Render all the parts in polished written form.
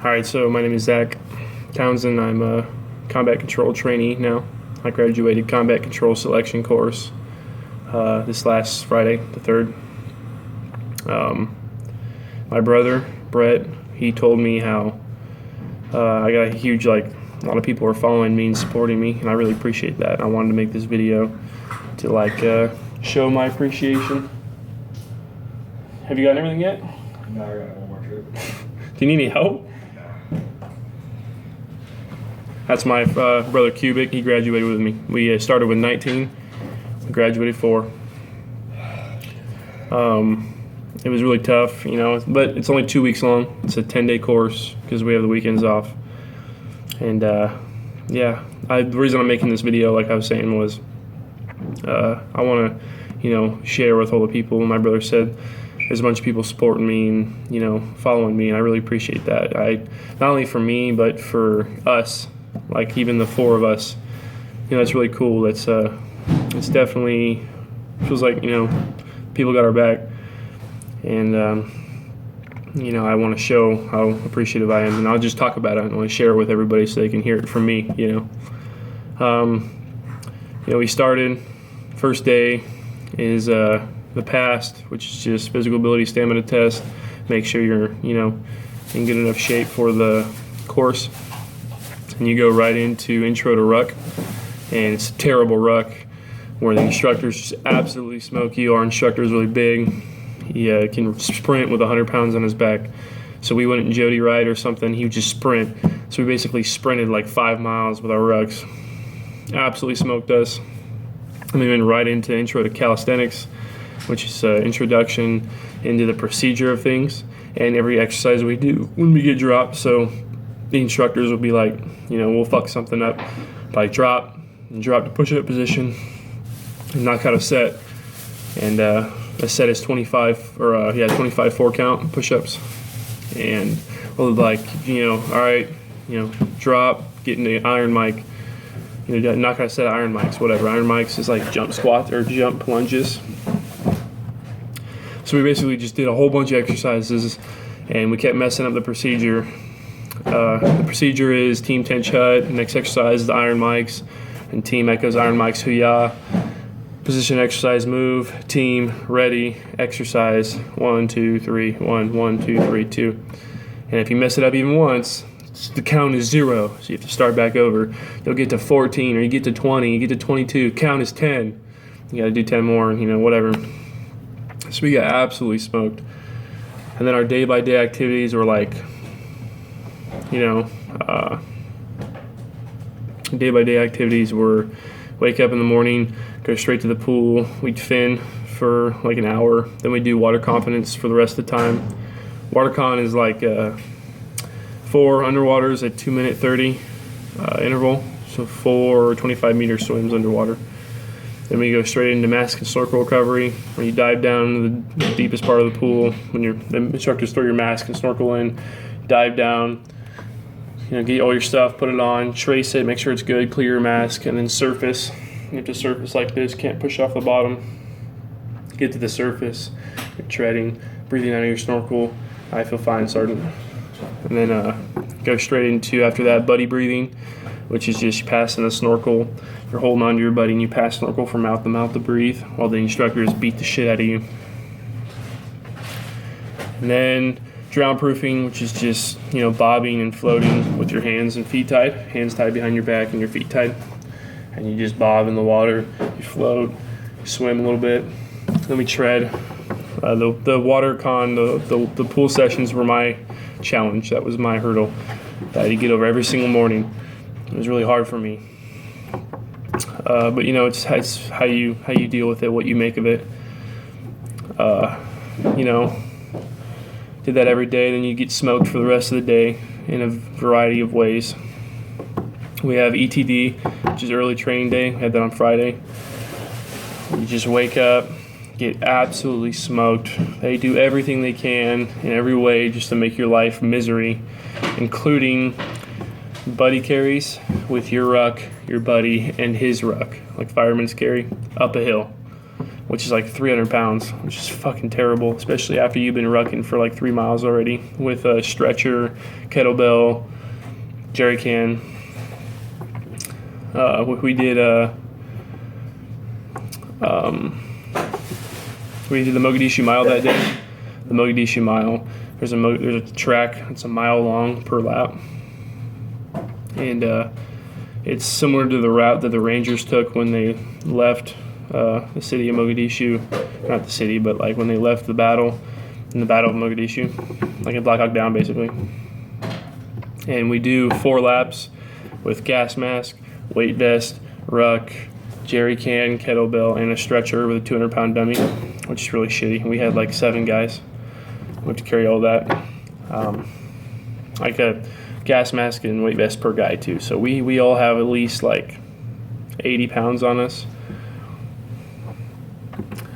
All right, so my name is Zach Townsend. I'm a combat control trainee now. I graduated combat control selection course this last Friday, the 3rd. My brother, Brett, he told me how I got a huge, a lot of people are following me and supporting me, and I really appreciate that. I wanted to make this video to show my appreciation. Have you gotten everything yet? No, I got one more trip. Do you need any help? That's my brother Cubic. He graduated with me. We started with 19. We graduated 4. It was really tough, but it's only 2 weeks long. It's a 10-day course because we have the weekends off. And the reason I'm making this video, like I was saying, was I want to, share with all the people. My brother said there's a bunch of people supporting me and, following me, and I really appreciate that. Not only for me, but for us. Like even the 4 of us, it's really cool. It's definitely feels like people got our back, and I want to show how appreciative I am, and I'll just talk about it. I want to share it with everybody so they can hear it from me. We started. First day is the PAST, which is just physical ability stamina test. Make sure you're in good enough shape for the course. And you go right into intro to ruck, and it's a terrible ruck where the instructors just absolutely smoke you. Our instructor is really big. He can sprint with 100 pounds on his back. So we wouldn't Jody ride or something. He would just sprint. So we basically sprinted like 5 miles with our rucks. Absolutely smoked us. And we went right into intro to calisthenics, which is introduction into the procedure of things and every exercise we do when we get dropped. So the instructors will be like, we'll fuck something up, like drop to push-up position and knock out a set. And a set is 25 4 count push-ups. And we'll all right, drop, get into iron mic, knock out a set of iron mics, whatever. Iron mics is like jump squats or jump lunges. So we basically just did a whole bunch of exercises, and we kept messing up the procedure. The procedure is team tench hut. Next exercise is the iron mics, and team echoes iron mics huya. Position exercise move, team ready exercise 1 2 3 1 1 2 3 2. And if you mess it up even once, the count is 0, so you have to start back over. You'll get to 14, or you get to 20, you get to 22. Count is 10. You got to do 10 more, whatever. So we got absolutely smoked. And then our day-by-day activities were day-by-day activities were wake up in the morning, go straight to the pool. We'd fin for like an hour. Then we do water confidence for the rest of the time. Water con is 4 underwaters at 2-minute 30 interval. So 4 25-meter swims underwater. Then we go straight into mask and snorkel recovery, where you dive down to the deepest part of the pool. When the instructors throw your mask and snorkel in, dive down, get all your stuff, put it on, trace it, make sure it's good, clear your mask, and then surface. You have to surface like this, can't push off the bottom. Get to the surface, you're treading, breathing out of your snorkel. I feel fine, Sergeant. And then go straight into, after that, buddy breathing, which is just you passing the snorkel. You're holding onto your buddy and you pass snorkel from mouth to mouth to breathe while the instructors beat the shit out of you. And then drown proofing, which is just, bobbing and floating with your hands and feet tied. Hands tied behind your back and your feet tied. And you just bob in the water, you float, you swim a little bit. Then we tread. The water con, the pool sessions were my challenge. That was my hurdle that I had to get over every single morning. It was really hard for me. But it's how you deal with it, what you make of it. Did that every day, then you get smoked for the rest of the day in a variety of ways. We have ETD, which is early training day. We had that on Friday. You just wake up, get absolutely smoked. They do everything they can in every way just to make your life misery, including buddy carries with your ruck, your buddy, and his ruck, like firemen's carry, up a hill. which is like 300 pounds, which is fucking terrible, especially after you've been rucking for like 3 miles already with a stretcher, kettlebell, jerry can. We did the Mogadishu Mile that day. The Mogadishu Mile, there's a track. It's a mile long per lap, and it's similar to the route that the Rangers took when they left the city of Mogadishu. Not the city, but like when they left the battle, in the Battle of Mogadishu, like in Black Hawk Down, basically. And we do 4 laps with gas mask, weight vest, ruck, jerry can, kettlebell, and a stretcher with a 200-pound dummy, which is really shitty. We had like 7 guys. We have to carry all that. Like a gas mask and weight vest per guy too. So we all have at least like 80 pounds on us.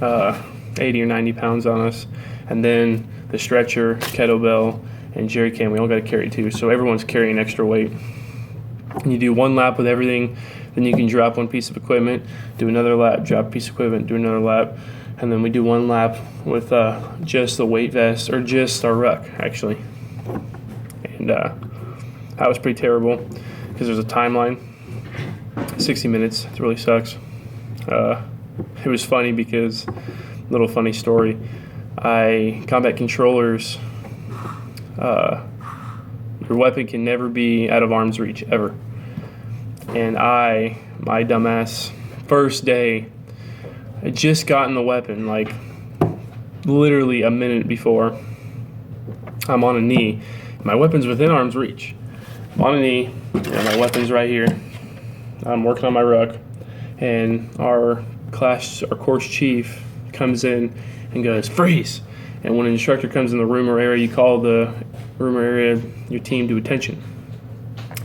80 or 90 pounds on us. And then the stretcher, kettlebell, and jerry can, we all got to carry too. So everyone's carrying extra weight. And you do 1 lap with everything, then you can drop 1 piece of equipment, do another lap, drop a piece of equipment, do another lap, and then we do 1 lap with just the weight vest, or just our ruck, actually. And that was pretty terrible, because there's a timeline, 60 minutes, it really sucks. It was funny because, little funny story, combat controllers, your weapon can never be out of arm's reach, ever. And my dumbass, first day, I just gotten the weapon, like, literally a minute before. I'm on a knee. My weapon's within arm's reach. I'm on a knee, and my weapon's right here. I'm working on my ruck, and our course chief comes in and goes, "Freeze!" And when an instructor comes in the room or area, you call the room or area, your team to attention.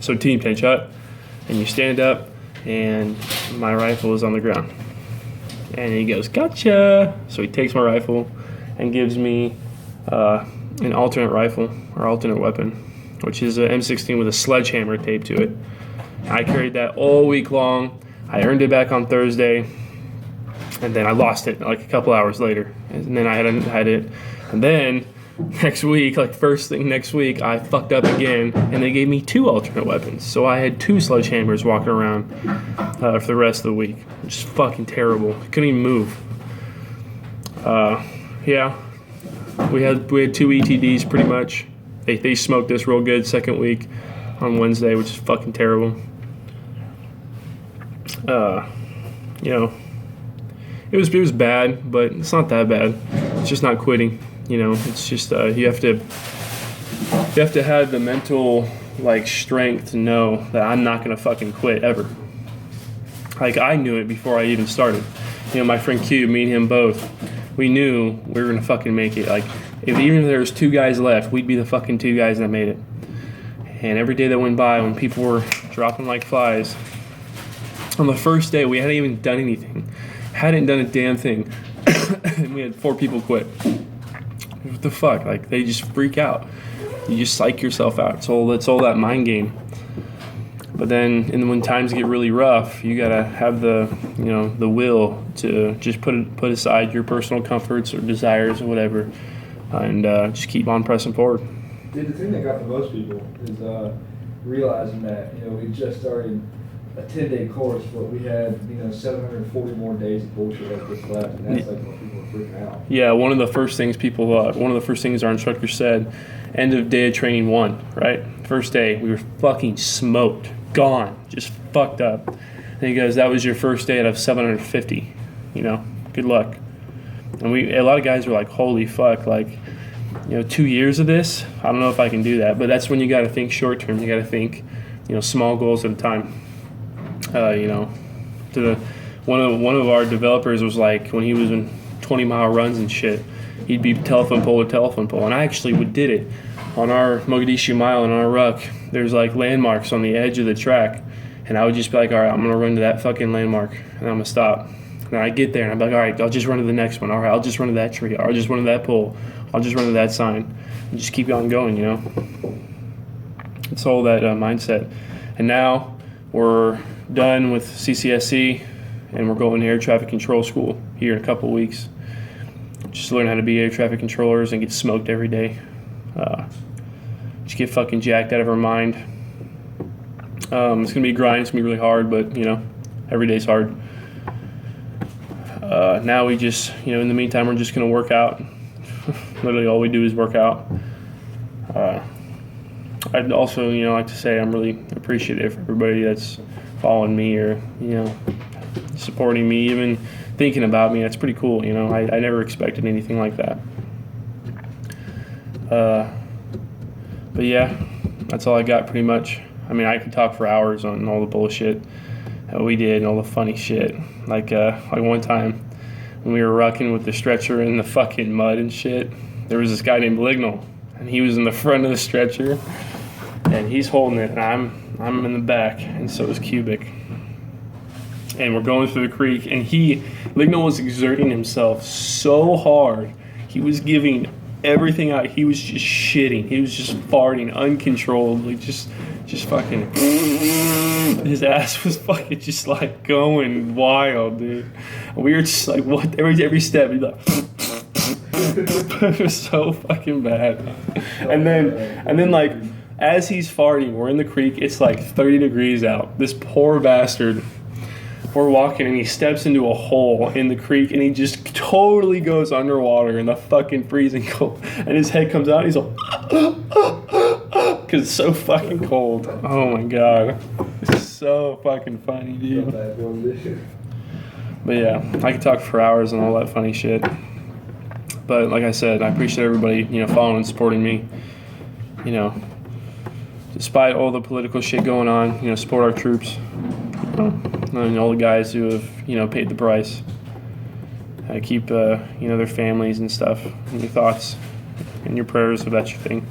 So team 10 shot, and you stand up, and my rifle is on the ground. And he goes, "Gotcha!" So he takes my rifle and gives me an alternate rifle, or alternate weapon, which is an M16 with a sledgehammer taped to it. I carried that all week long. I earned it back on Thursday, and then I lost it like a couple hours later. And then I had it. And then next week, like first thing next week, I fucked up again, and they gave me 2 alternate weapons. So I had 2 sledgehammers walking around for the rest of the week, which is fucking terrible. I couldn't even move. Yeah, we had 2 ETDs pretty much. They smoked us real good second week on Wednesday, which is fucking terrible. You know, it was bad, but it's not that bad. It's just not quitting. You know, it's just you have to have the mental like strength to know that I'm not gonna fucking quit ever. Like I knew it before I even started. You know, my friend Q, me and him both, we knew we were gonna fucking make it. Like even if there was 2 guys left, we'd be the fucking 2 guys that made it. And every day that went by, when people were dropping like flies, on the first day we hadn't even done anything, hadn't done a damn thing, and we had 4 people quit. What the fuck? Like they just freak out. You just psych yourself out. It's all that mind game. But then, and when times get really rough, you gotta have the will to just put aside your personal comforts or desires or whatever, and just keep on pressing forward. Dude, the thing that got for most people is realizing that we just started a 10-day course, but we had 740 more days of bullshit like this left, and that's like when people are freaking out. Yeah, one of the first things our instructor said, end of day of training 1, right? First day, we were fucking smoked, gone, just fucked up. And he goes, that was your first day out of 750, good luck. And a lot of guys were like, holy fuck, like, 2 years of this, I don't know if I can do that. But that's when you got to think short term. You got to think, small goals at a time. One of our developers was like, when he was in 20-mile runs and shit, he'd be telephone pole to telephone pole. And I actually did it on our Mogadishu Mile and our ruck. There's like landmarks on the edge of the track, and I would just be like, all right, I'm gonna run to that fucking landmark, and I'm gonna stop. And I get there, and I'm like, all right, I'll just run to the next one. All right, I'll just run to that tree. I'll just run to that pole. I'll just run to that sign, and just keep on going. It's all that mindset. And now we're done with CCSC and we're going to air traffic control school here in a couple weeks. Just learn how to be air traffic controllers and get smoked every day. Just get fucking jacked out of our mind. It's gonna be a grind. It's gonna be really hard, but every day's hard. Now we just, in the meantime, we're just gonna work out. Literally, all we do is work out. I'd also, like to say I'm really appreciative for everybody that's following me or, supporting me, even thinking about me. That's pretty cool. I never expected anything like that. But yeah, that's all I got pretty much. I mean, I could talk for hours on all the bullshit that we did and all the funny shit. Like one time when we were rocking with the stretcher in the fucking mud and shit, there was this guy named Lignal, and he was in the front of the stretcher, and he's holding it, and I'm in the back, and so is Cubic. And we're going through the creek, and Lignal was exerting himself so hard. He was giving everything out. He was just shitting. He was just farting uncontrollably, just fucking. His ass was fucking just like going wild, dude. We were just like, what? Every step, he'd like. It was so fucking bad. And then like, as he's farting, we're in the creek. It's like 30 degrees out. This poor bastard. We're walking and he steps into a hole in the creek and he just totally goes underwater in the fucking freezing cold. And his head comes out and he's like, because it's so fucking cold. Oh my God. It's so fucking funny, dude. But yeah, I could talk for hours on all that funny shit. But like I said, I appreciate everybody, following and supporting me. Despite all the political shit going on, support our troops. And all the guys who have, paid the price. Keep, their families and stuff in your thoughts and your prayers if that's your thing.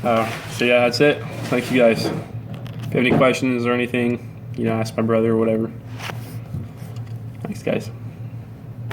So yeah, that's it. Thank you guys. If you have any questions or anything, ask my brother or whatever. Thanks, guys.